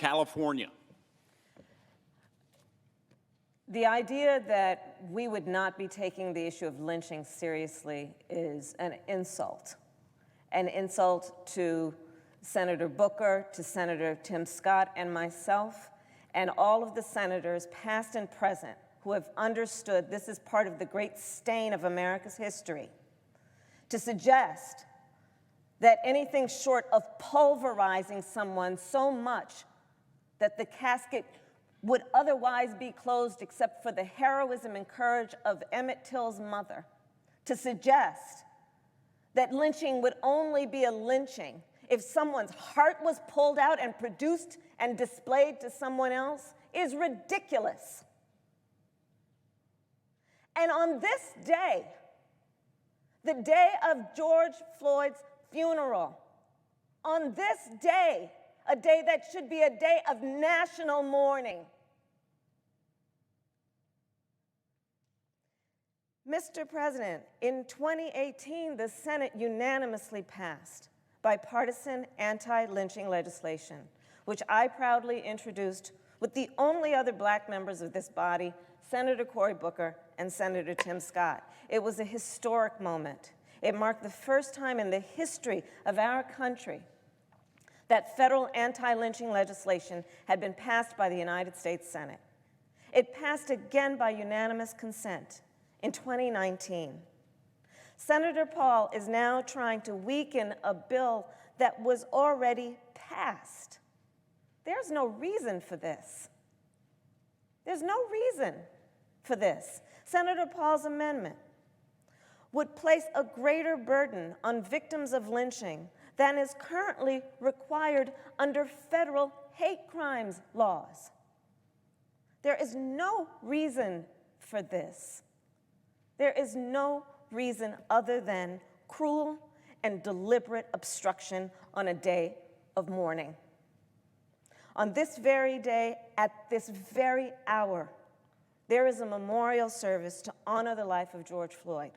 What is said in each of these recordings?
California. The idea that we would not be taking the issue of lynching seriously is an insult to Senator Booker, to Senator Tim Scott, and myself, and all of the senators, past and present, who have understood this is part of the great stain of America's history. To suggest that anything short of pulverizing someone so much that the casket would otherwise be closed except for the heroism and courage of Emmett Till's mother, to suggest that lynching would only be a lynching if someone's heart was pulled out and produced and displayed to someone else is ridiculous. And on this day, the day of George Floyd's funeral, on this day, a day that should be a day of national mourning, Mr. President, in 2018, the Senate unanimously passed bipartisan anti-lynching legislation, which I proudly introduced with the only other black members of this body, Senator Cory Booker and Senator Tim Scott. It was a historic moment. It marked the first time in the history of our country that federal anti-lynching legislation had been passed by the United States Senate. It passed again by unanimous consent in 2019. Senator Paul is now trying to weaken a bill that was already passed. There's no reason for this. There's no reason for this. Senator Paul's amendment would place a greater burden on victims of lynching than is currently required under federal hate crimes laws. There is no reason for this. There is no reason other than cruel and deliberate obstruction on a day of mourning. On this very day, at this very hour, there is a memorial service to honor the life of George Floyd,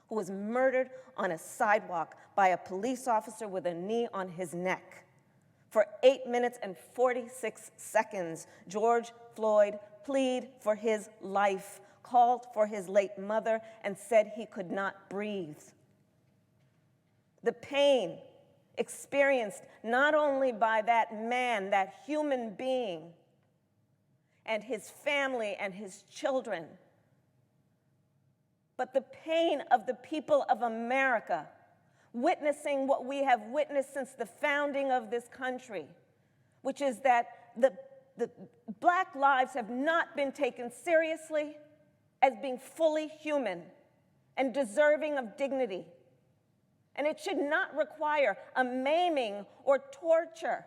who was murdered on a sidewalk by a police officer with a knee on his neck. For 8 minutes and 46 seconds, George Floyd pleaded for his life, called for his late mother, and said he could not breathe. The pain experienced not only by that man, that human being, and his family and his children, but the pain of the people of America witnessing what we have witnessed since the founding of this country, which is that the black lives have not been taken seriously as being fully human and deserving of dignity. And it should not require a maiming or torture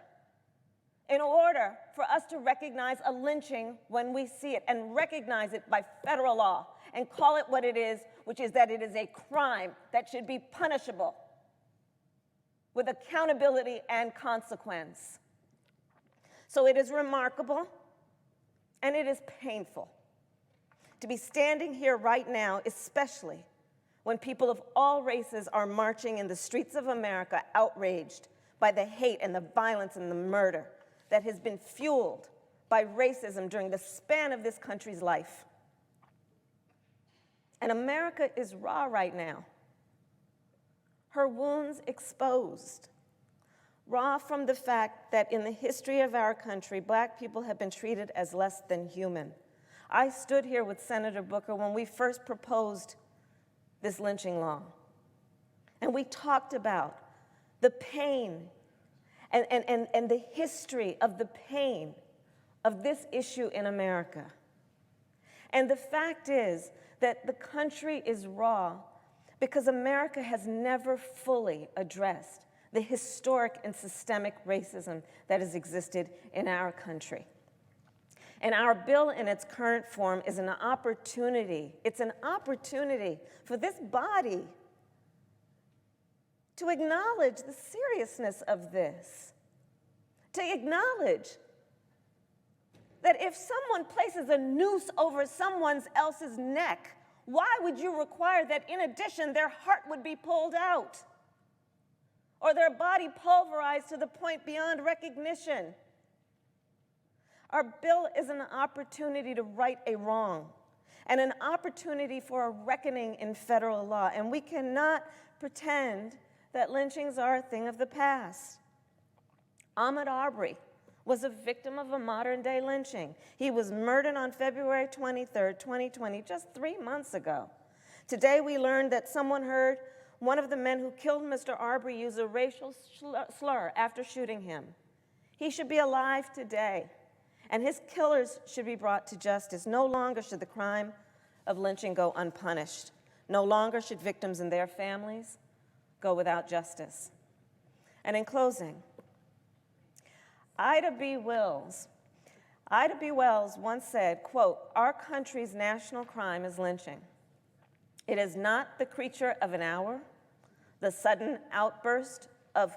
in order for us to recognize a lynching when we see it, and recognize it by federal law and call it what it is, which is that it is a crime that should be punishable with accountability and consequence. So it is remarkable and it is painful to be standing here right now, especially when people of all races are marching in the streets of America outraged by the hate and the violence and the murder that has been fueled by racism during the span of this country's life. And America is raw right now. Her wounds exposed. Raw from the fact that in the history of our country, black people have been treated as less than human. I stood here with Senator Booker when we first proposed this lynching law. And we talked about the pain and the history of the pain of this issue in America. And the fact is that the country is raw because America has never fully addressed the historic and systemic racism that has existed in our country. And our bill in its current form is an opportunity. It's an opportunity for this body to acknowledge the seriousness of this, to acknowledge that if someone places a noose over someone else's neck, why would you require that in addition their heart would be pulled out or their body pulverized to the point beyond recognition? Our bill is an opportunity to right a wrong and an opportunity for a reckoning in federal law. And we cannot pretend that lynchings are a thing of the past. Ahmaud Arbery was a victim of a modern-day lynching. He was murdered on February 23, 2020, just 3 months ago. Today we learned that someone heard one of the men who killed Mr. Arbery use a racial slur after shooting him. He should be alive today, and his killers should be brought to justice. No longer should the crime of lynching go unpunished. No longer should victims and their families go without justice. And in closing, Ida B. Wells once said, quote, "Our country's national crime is lynching. It is not the creature of an hour, the sudden outburst of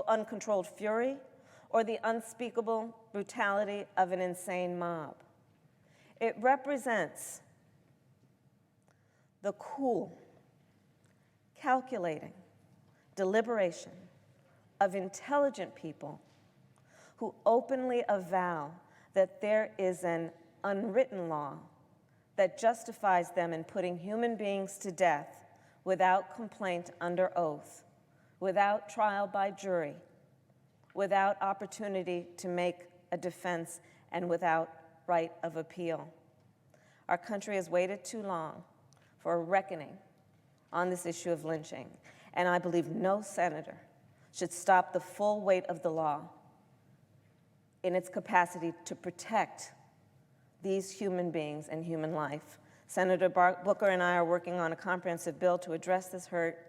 uncontrolled fury, or the unspeakable brutality of an insane mob. It represents the cool, calculating deliberation of intelligent people who openly avow that there is an unwritten law that justifies them in putting human beings to death without complaint under oath, without trial by jury, without opportunity to make a defense, and without right of appeal. Our country has waited too long for a reckoning on this issue of lynching, and I believe no senator should stop the full weight of the law in its capacity to protect these human beings and human life. Senator Booker and I are working on a comprehensive bill to address this hurt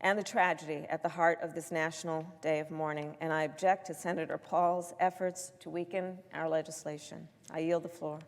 and the tragedy at the heart of this National Day of Mourning, and I object to Senator Paul's efforts to weaken our legislation. I yield the floor.